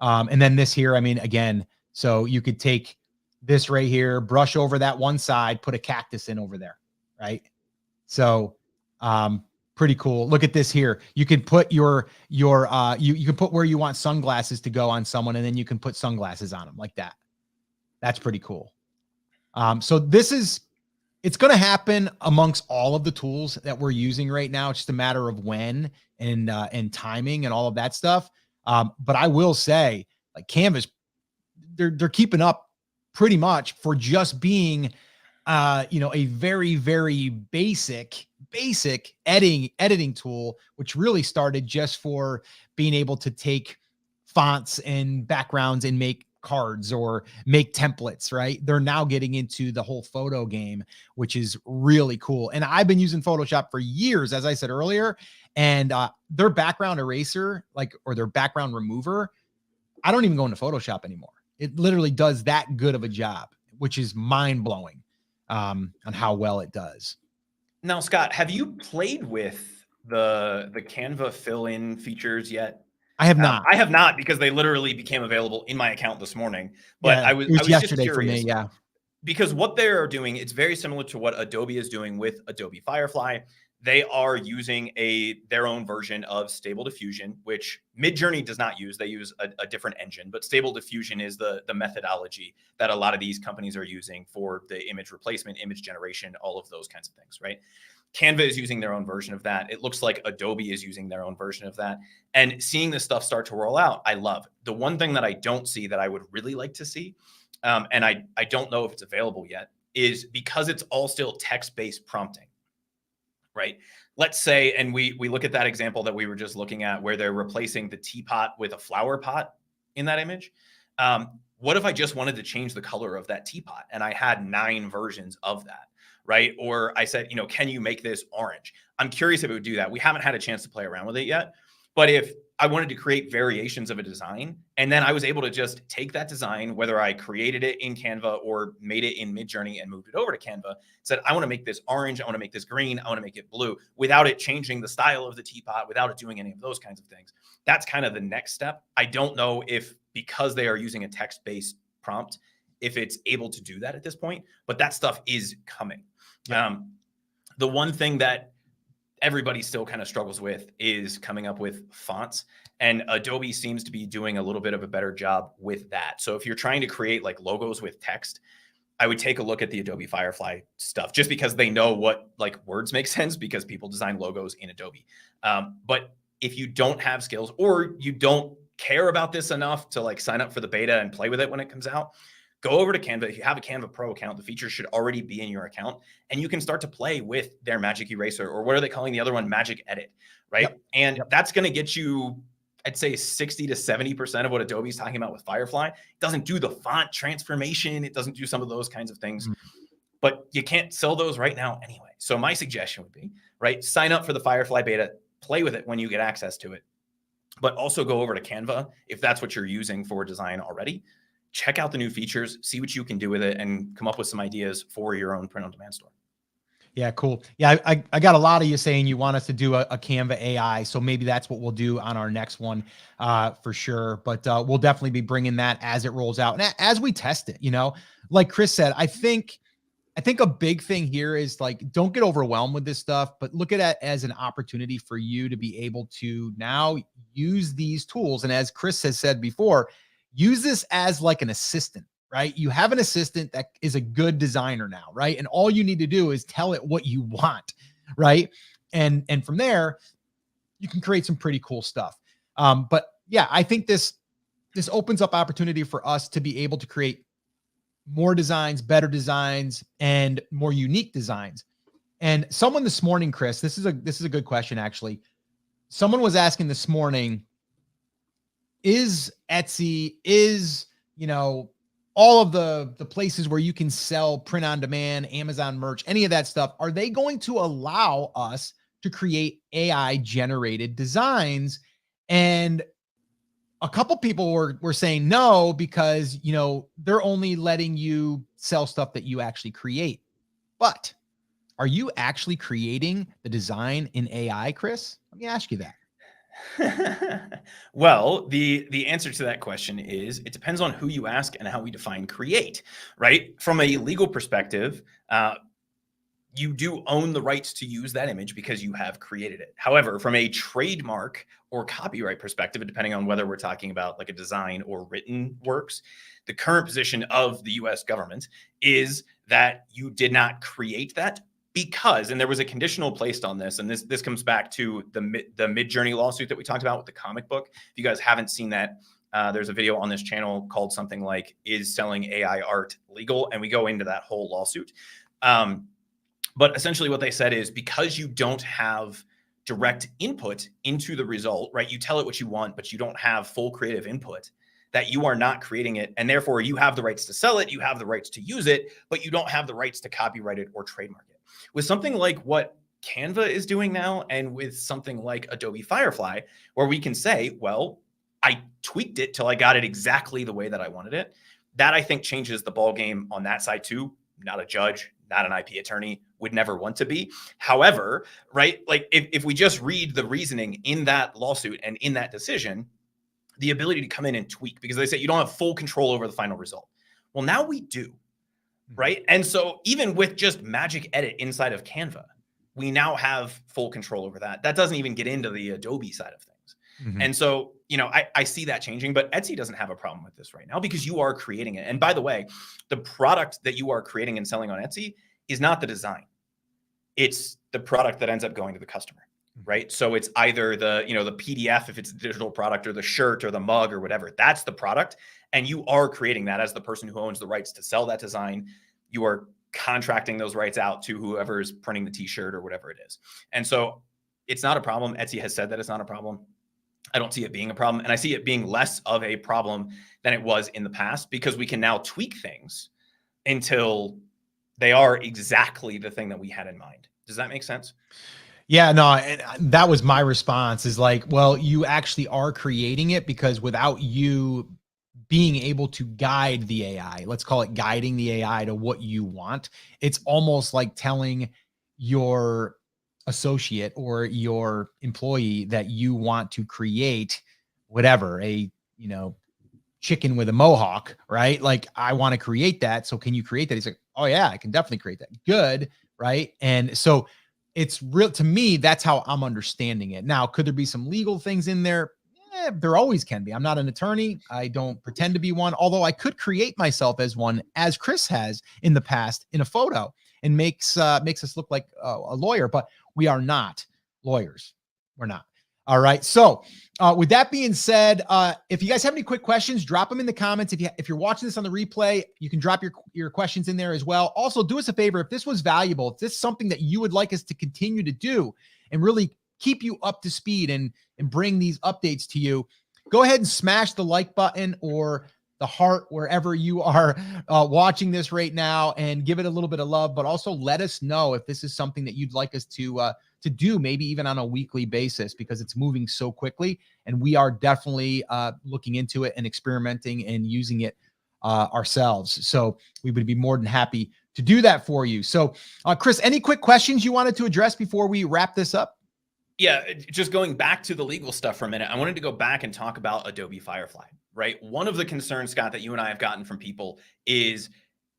And then this here, I mean, again, so you could take this right here, brush over that one side, put a cactus in over there, right? So pretty cool. Look at this here. You can put you can put where you want sunglasses to go on someone, and then you can put sunglasses on them like that. That's pretty cool. So it's going to happen amongst all of the tools that we're using right now. It's just a matter of when and timing and all of that stuff. But I will say, like, Canva's, they're keeping up pretty much for just being a very, very basic editing tool, which really started just for being able to take fonts and backgrounds and make cards or make templates, right? They're now getting into the whole photo game, which is really cool. And I've been using Photoshop for years, as I said earlier, and their background eraser, or their background remover, I don't even go into Photoshop anymore. It literally does that good of a job, which is mind-blowing on how well it does. Now, Scott, have you played with the Canva fill-in features yet? I have not. I have not, because they literally became available in my account this morning. But yeah, I was yesterday just curious, for me, yeah. Because what they are doing, it's very similar to what Adobe is doing with Adobe Firefly. they are using their own version of Stable Diffusion, which Midjourney does not use. They use a different engine, but Stable Diffusion is the methodology that a lot of these companies are using for the image replacement, image generation, all of those kinds of things, right? Canva is using their own version of that. It looks like Adobe is using their own version of that. And seeing this stuff start to roll out, I love. The one thing that I don't see that I would really like to see, and I don't know if it's available yet, is because it's all still text-based prompting, right? Let's say, and we look at that example that we were just looking at where they're replacing the teapot with a flower pot in that image. What if I just wanted to change the color of that teapot and I had 9 versions of that, right? Or I said, can you make this orange? I'm curious if it would do that. We haven't had a chance to play around with it yet. But if I wanted to create variations of a design, and then I was able to just take that design, whether I created it in Canva or made it in Midjourney and moved it over to Canva, said, I want to make this orange, I want to make this green, I want to make it blue, without it changing the style of the teapot, without it doing any of those kinds of things. That's kind of the next step. I don't know if, because they are using a text-based prompt, if it's able to do that at this point, but that stuff is coming. Yeah. The one thing that everybody still kind of struggles with is coming up with fonts, and Adobe seems to be doing a little bit of a better job with that. So if you're trying to create like logos with text, I would take a look at the Adobe Firefly stuff, just because they know what like words make sense, because people design logos in Adobe. But if you don't have skills, or you don't care about this enough to like sign up for the beta and play with it when it comes out, go over to Canva. If you have a Canva Pro account, the features should already be in your account, and you can start to play with their Magic Eraser, or what are they calling the other one? Magic Edit, right? Yep. And that's going to get you, I'd say 60 to 70% of what Adobe's talking about with Firefly. It doesn't do the font transformation. It doesn't do some of those kinds of things, but you can't sell those right now anyway. So my suggestion would be, right, sign up for the Firefly beta, play with it when you get access to it, but also go over to Canva if that's what you're using for design already. Check out the new features, see what you can do with it, and come up with some ideas for your own print-on-demand store. Yeah, cool. Yeah, I got a lot of you saying you want us to do a Canva AI, so maybe that's what we'll do on our next one for sure. But we'll definitely be bringing that as it rolls out and as we test it. Like Chris said, I think a big thing here is like, don't get overwhelmed with this stuff, but look at it as an opportunity for you to be able to now use these tools. And as Chris has said before, use this as like an assistant, right? You have an assistant that is a good designer now, right? And all you need to do is tell it what you want, right? And from there, you can create some pretty cool stuff. But yeah, I think this opens up opportunity for us to be able to create more designs, better designs, and more unique designs. And someone this morning, Chris, this is a good question, actually. Someone was asking this morning, is Etsy, all of the places where you can sell print on demand, Amazon merch, any of that stuff, are they going to allow us to create AI generated designs? And a couple people were saying no, because, they're only letting you sell stuff that you actually create. But are you actually creating the design in AI, Chris? Let me ask you that. Well, the answer to that question is it depends on who you ask and how we define create, right? From a legal perspective, you do own the rights to use that image because you have created it. However, from a trademark or copyright perspective, depending on whether we're talking about like a design or written works, the current position of the US government is that you did not create that, because, and there was a conditional placed on this, and this comes back to the Midjourney lawsuit that we talked about with the comic book. If you guys haven't seen that, there's a video on this channel called something like, is selling AI art legal? And we go into that whole lawsuit. But essentially what they said is, because you don't have direct input into the result, right? You tell it what you want, but you don't have full creative input, that you are not creating it. And therefore you have the rights to sell it, you have the rights to use it, but you don't have the rights to copyright it or trademark it. With something like what Canva is doing now, and with something like Adobe Firefly, where we can say, well, I tweaked it till I got it exactly the way that I wanted it. That, I think, changes the ball game on that side too. Not a judge, not an IP attorney, would never want to be. However, right, like if we just read the reasoning in that lawsuit and in that decision, the ability to come in and tweak, because they say you don't have full control over the final result. Well, now we do, right? And so even with just Magic Edit inside of Canva, we now have full control over that. That doesn't even get into the Adobe side of things. Mhm. And so, I see that changing, but Etsy doesn't have a problem with this right now because you are creating it. And by the way, the product that you are creating and selling on Etsy is not the design. It's the product that ends up going to the customer, right? So it's either the PDF if it's a digital product, or the shirt or the mug or whatever. That's the product. And you are creating that as the person who owns the rights to sell that design. You are contracting those rights out to whoever is printing the t-shirt or whatever it is. And so it's not a problem. Etsy has said that it's not a problem. I don't see it being a problem. And I see it being less of a problem than it was in the past, because we can now tweak things until they are exactly the thing that we had in mind. Does that make sense? Yeah, no, and that was my response, is like, well, you actually are creating it, because without you being able to guide the AI, let's call it guiding the AI to what you want, it's almost like telling your associate or your employee that you want to create whatever, chicken with a mohawk, right? Like, I want to create that. So can you create that? He's like, oh yeah, I can definitely create that. Good. Right. And so it's real to me. That's how I'm understanding it. Now, could there be some legal things in there? There always can be. I'm not an attorney. I don't pretend to be one, although I could create myself as one, as Chris has in the past, in a photo, and makes us look like a lawyer, but we are not lawyers. We're not. All right. So with that being said, if you guys have any quick questions, drop them in the comments. If you're watching this on the replay, you can drop your questions in there as well. Also, do us a favor. If this was valuable, if this is something that you would like us to continue to do and really keep you up to speed and bring these updates to you, go ahead and smash the like button or the heart wherever you are watching this right now, and give it a little bit of love. But also let us know if this is something that you'd like us to do, maybe even on a weekly basis, because it's moving so quickly, and we are definitely looking into it and experimenting and using it ourselves. So we would be more than happy to do that for you. So Chris, any quick questions you wanted to address before we wrap this up? Yeah, just going back to the legal stuff for a minute, I wanted to go back and talk about Adobe Firefly, right? One of the concerns, Scott, that you and I have gotten from people is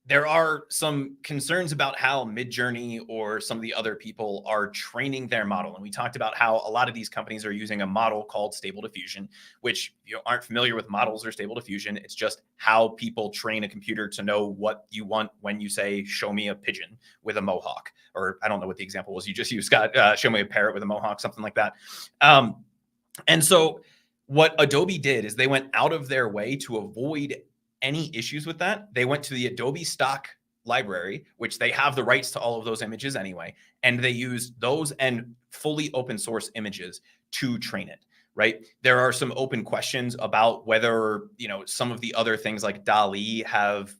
there are some concerns about how Midjourney or some of the other people are training their model. And we talked about how a lot of these companies are using a model called Stable Diffusion, which, if you aren't familiar with models or Stable Diffusion, it's just how people train a computer to know what you want when you say, show me a pigeon with a mohawk. Or I don't know what the example was you just used, Scott, show me a parrot with a mohawk, something like that. And so what Adobe did is they went out of their way to avoid any issues with that. They went to the Adobe stock library, which they have the rights to all of those images anyway, and they used those and fully open source images to train it, right? There are some open questions about whether, some of the other things like DALL-E have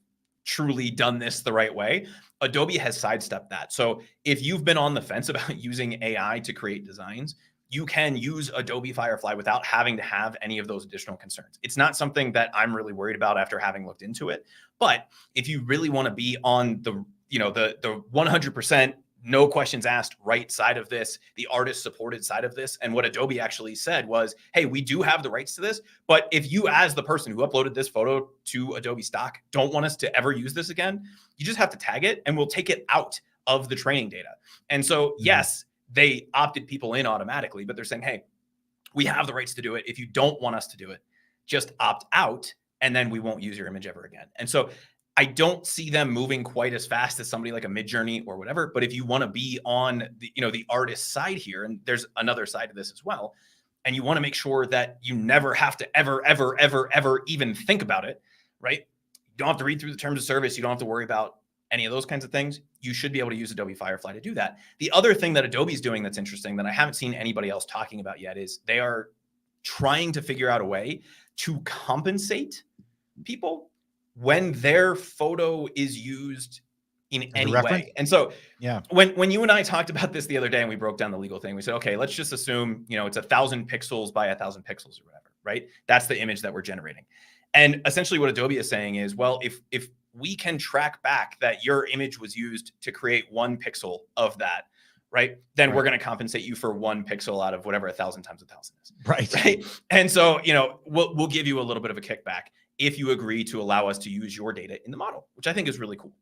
truly done this the right way. Adobe has sidestepped that. So if you've been on the fence about using AI to create designs, you can use Adobe Firefly without having to have any of those additional concerns. It's not something that I'm really worried about after having looked into it. But if you really want to be on the 100% no questions asked right side of this, the artist supported side of this, and what Adobe actually said was, hey, we do have the rights to this, but if you, as the person who uploaded this photo to Adobe stock, don't want us to ever use this again, you just have to tag it and we'll take it out of the training data. And so, yes, they opted people in automatically, but they're saying, hey, we have the rights to do it. If you don't want us to do it, just opt out, and then we won't use your image ever again. And so I don't see them moving quite as fast as somebody like a Midjourney or whatever. But if you want to be on the artist side here, and there's another side to this as well, and you want to make sure that you never have to ever even think about it, right? You don't have to read through the terms of service. You don't have to worry about any of those kinds of things. You should be able to use Adobe Firefly to do that. The other thing that Adobe's doing that's interesting that I haven't seen anybody else talking about yet is they are trying to figure out a way to compensate people when their photo is used in any way. And so yeah, when you and I talked about this the other day and we broke down the legal thing, we said, okay, let's just assume, it's 1,000 pixels by 1,000 pixels or whatever, right? That's the image that we're generating. And essentially what Adobe is saying is, well, if we can track back that your image was used to create 1 pixel of that, right? Then we're going to compensate you for 1 pixel out of whatever 1,000 times 1,000 is. Right. And so, we'll give you a little bit of a kickback if you agree to allow us to use your data in the model, which I think is really cool.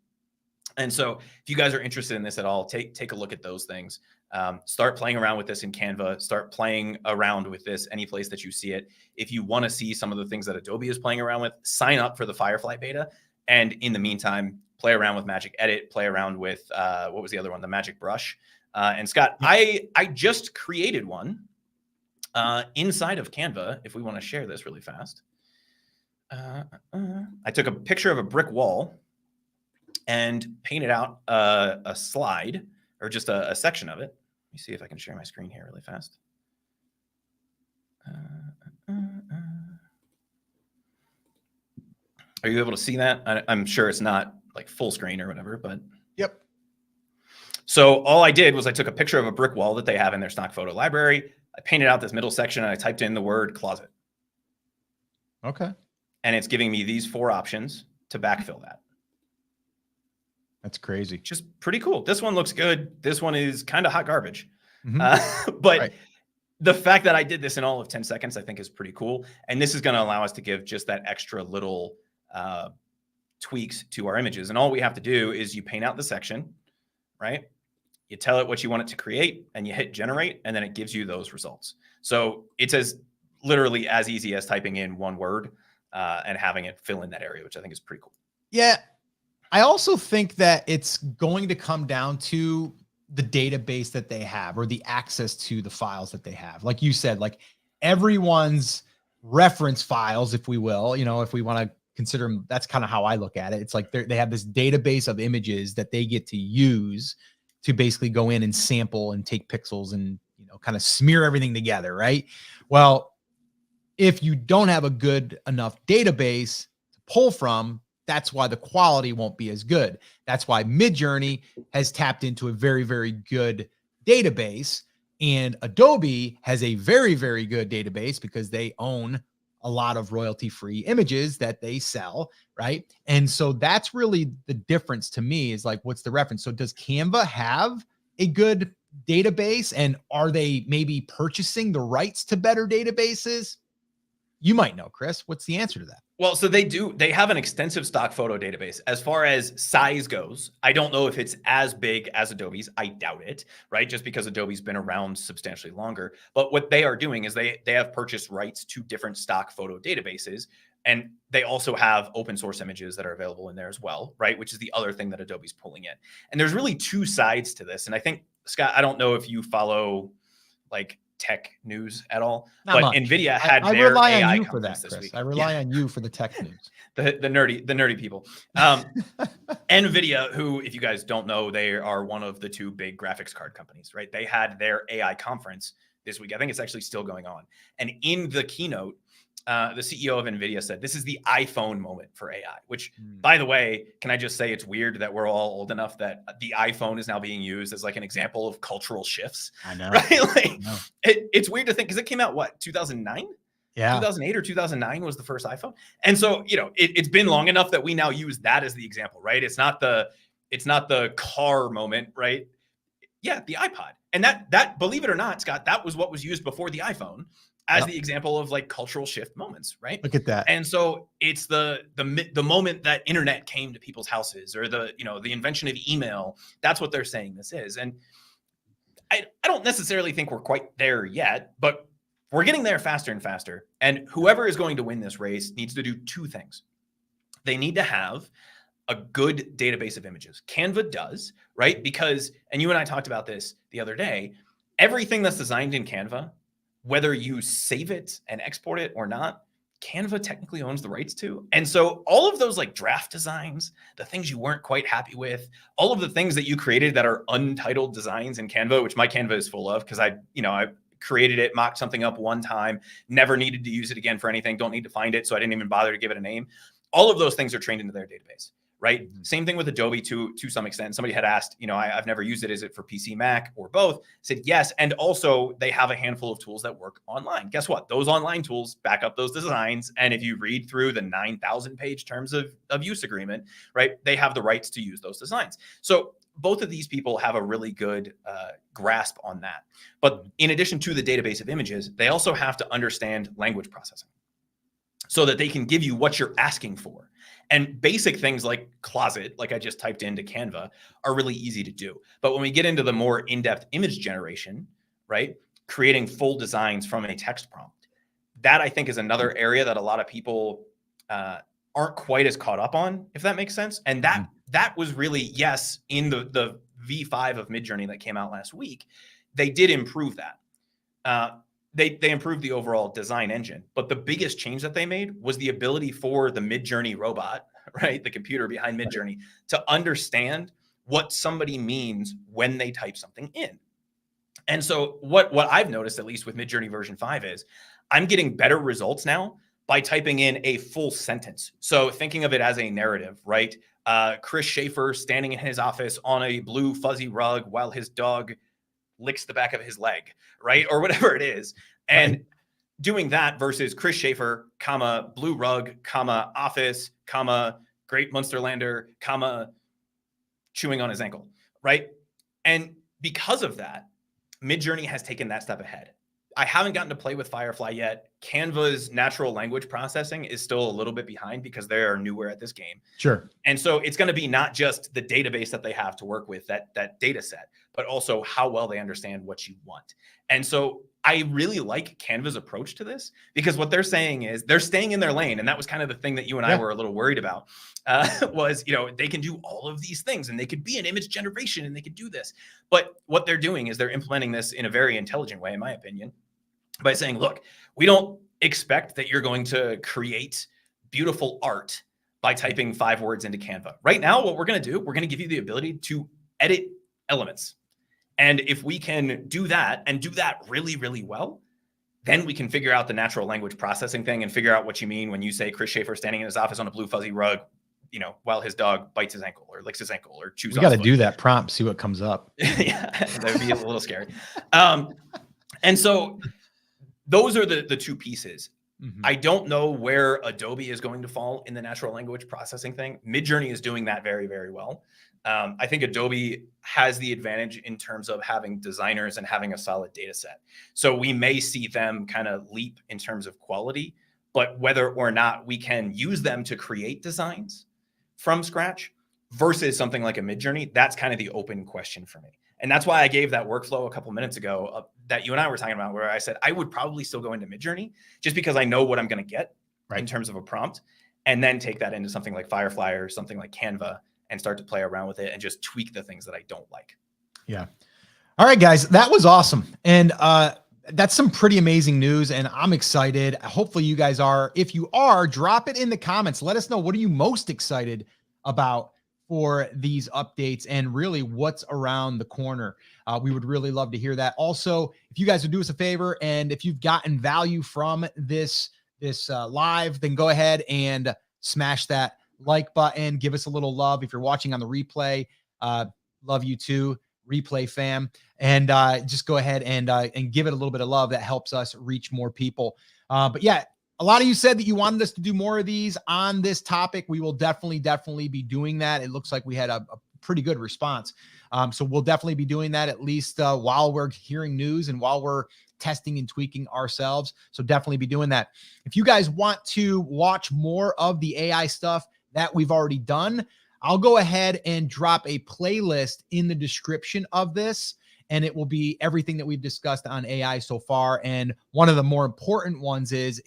And so if you guys are interested in this at all, take a look at those things. Start playing around with this in Canva. Start playing around with this any place that you see it. If you want to see some of the things that Adobe is playing around with, sign up for the Firefly beta. And in the meantime, play around with Magic Edit, play around with, what was the other one? The Magic Brush. And Scott, I just created one inside of Canva. If we want to share this really fast. I took a picture of a brick wall and painted out a slide, or just a section of it. Let me see if I can share my screen here really fast. Are you able to see that? I'm sure it's not like full screen or whatever, but. Yep. So all I did was I took a picture of a brick wall that they have in their stock photo library. I painted out this middle section and I typed in the word closet. Okay. And it's giving me these 4 options to backfill that. That's crazy. Just pretty cool. This one looks good. This one is kind of hot garbage. Mm-hmm. But right. The fact that I did this in all of 10 seconds, I think is pretty cool. And this is going to allow us to give just that extra little tweaks to our images. And all we have to do is you paint out the section, right? You tell it what you want it to create and you hit generate, and then it gives you those results. So it's literally as easy as typing in one word and having it fill in that area, which I think is pretty cool. Yeah. I also think that it's going to come down to the database that they have, or the access to the files that they have. Like you said, like everyone's reference files, if we will, if we want to consider them, that's kind of how I look at it. It's like they have this database of images that they get to use to basically go in and sample and take pixels and, kind of smear everything together. Right. Well, if you don't have a good enough database to pull from, that's why the quality won't be as good. That's why Midjourney has tapped into a very, very good database, and Adobe has a very, very good database because they own a lot of royalty-free images that they sell, right? And so that's really the difference to me, is like, what's the reference? So does Canva have a good database, and are they maybe purchasing the rights to better databases? You might know, Chris. What's the answer to that? Well, so they have an extensive stock photo database. As far as size goes, I don't know if it's as big as Adobe's. I doubt it, right? Just because Adobe's been around substantially longer. But what they are doing is they have purchased rights to different stock photo databases. And they also have open source images that are available in there as well, right? Which is the other thing that Adobe's pulling in. And there's really 2 sides to this. And I think, Scott, I don't know if you follow like tech news at all, but NVIDIA had I their rely AI on you for that, this Chris. week. I rely on you for the tech news. the nerdy people. NVIDIA, who, if you guys don't know, they are one of the 2 big graphics card companies, right? They had their AI conference this week. I think it's actually still going on. And in the keynote, the CEO of NVIDIA said, this is the iPhone moment for AI, which, by the way, can I just say it's weird that we're all old enough that the iPhone is now being used as like an example of cultural shifts. I know. Right? Like, it's weird to think, because it came out, what, 2009? Yeah. 2008 or 2009 was the first iPhone. And so, it's been long enough that we now use that as the example, right? It's not the car moment, right? Yeah, the iPod. And that, believe it or not, Scott, that was what was used before the iPhone as the example of like cultural shift moments, right? Look at that. And so it's the moment that internet came to people's houses, or the invention of email. That's what they're saying this is. And I don't necessarily think we're quite there yet, but we're getting there faster and faster. And whoever is going to win this race needs to do 2 things. They need to have a good database of images. Canva does, right? Because, and you and I talked about this the other day, everything that's designed in Canva, whether you save it and export it or not, Canva technically owns the rights to. And so all of those like draft designs, the things you weren't quite happy with, all of the things that you created that are untitled designs in Canva, which my Canva is full of, because I created it, mocked something up one time, never needed to use it again for anything, don't need to find it, so I didn't even bother to give it a name. All of those things are trained into their database. Right. Same thing with Adobe to some extent. Somebody had asked, I've never used it. Is it for PC, Mac, or both? I said yes. And also they have a handful of tools that work online. Guess what? Those online tools back up those designs. And if you read through the 9,000 page terms of use agreement, right, they have the rights to use those designs. So both of these people have a really good grasp on that. But in addition to the database of images, they also have to understand language processing. so that they can give you what you're asking for. And basic things like closet, like I just typed into Canva, are really easy to do. But when we get into the more in-depth image generation, right, creating full designs from a text prompt, that I think is another area that a lot of people aren't quite as caught up on, if that makes sense. And that was really, yes, in the V5 of Midjourney that came out last week, they did improve that. They improved the overall design engine, but the biggest change that they made was the ability for the Midjourney robot, right, the computer behind Midjourney, to understand what somebody means when they type something in. And so what I've noticed, at least with Midjourney version 5, is I'm getting better results now by typing in a full sentence. So thinking of it as a narrative, right? Chris Schaefer standing in his office on a blue fuzzy rug while his dog licks the back of his leg, right? Or whatever it is. And doing that versus Chris Schaefer, comma, blue rug, comma, office, comma, great Munsterlander, comma, chewing on his ankle, right? And because of that, Midjourney has taken that step ahead. I haven't gotten to play with Firefly yet. Canva's natural language processing is still a little bit behind because they are newer at this game. Sure. And so it's going to be not just the database that they have to work with, that data set, but also how well they understand what you want. And so I really like Canva's approach to this, because what they're saying is they're staying in their lane. And that was kind of the thing that you and I were a little worried about, was, you know, they can do all of these things and they could be an image generation and they could do this. But what they're doing is they're implementing this in a very intelligent way, in my opinion, by saying, look, we don't expect that you're going to create beautiful art by typing 5 words into Canva. Right now, what we're going to do, we're going to give you the ability to edit elements. And if we can do that and do that really, really well, then we can figure out the natural language processing thing and figure out what you mean when you say Chris Schaefer standing in his office on a blue fuzzy rug, you know, while his dog bites his ankle or licks his ankle or chews on his foot. We got to do that prompt, see what comes up. Yeah, that would be a little scary. And so those are the two pieces. I don't know where Adobe is going to fall in the natural language processing thing. Midjourney is doing that very, very well. I think Adobe has the advantage in terms of having designers and having a solid data set. So we may see them kind of leap in terms of quality, but whether or not we can use them to create designs from scratch versus something like a Midjourney, that's kind of the open question for me. And that's why I gave that workflow a couple minutes ago that you and I were talking about, where I said I would probably still go into Midjourney just because I know what I'm going to get in terms of a prompt, and then take that into something like Firefly or something like Canva and start to play around with it and just tweak the things that I don't like. Yeah. All right, guys, that was awesome. And that's some pretty amazing news, and I'm excited. Hopefully you guys are. If you are, drop it in the comments. Let us know, what are you most excited about for these updates and really what's around the corner. We would really love to hear that. Also, if you guys would do us a favor, and if you've gotten value from this live, then go ahead and smash that like button. Give us a little love. If you're watching on the replay, love you too, replay fam. And just go ahead and give it a little bit of love. That helps us reach more people. But yeah, a lot of you said that you wanted us to do more of these on this topic. We will definitely be doing that. It looks like we had a pretty good response. So we'll definitely be doing that, at least while we're hearing news and while we're testing and tweaking ourselves. So definitely be doing that. If you guys want to watch more of the AI stuff that we've already done, I'll go ahead and drop a playlist in the description of this, and it will be everything that we've discussed on AI so far. And one of the more important ones is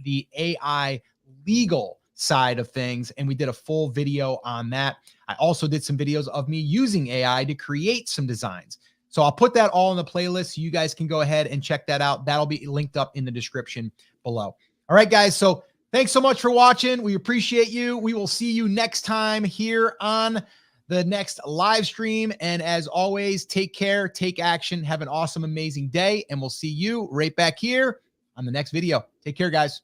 the AI legal side of things. And we did a full video on that. I also did some videos of me using AI to create some designs. So I'll put that all in the playlist so you guys can go ahead and check that out. That'll be linked up in the description below. All right, guys. So thanks so much for watching. We appreciate you. We will see you next time here on the next live stream. And as always, take care, take action, have an awesome, amazing day. And we'll see you right back here on the next video. Take care, guys.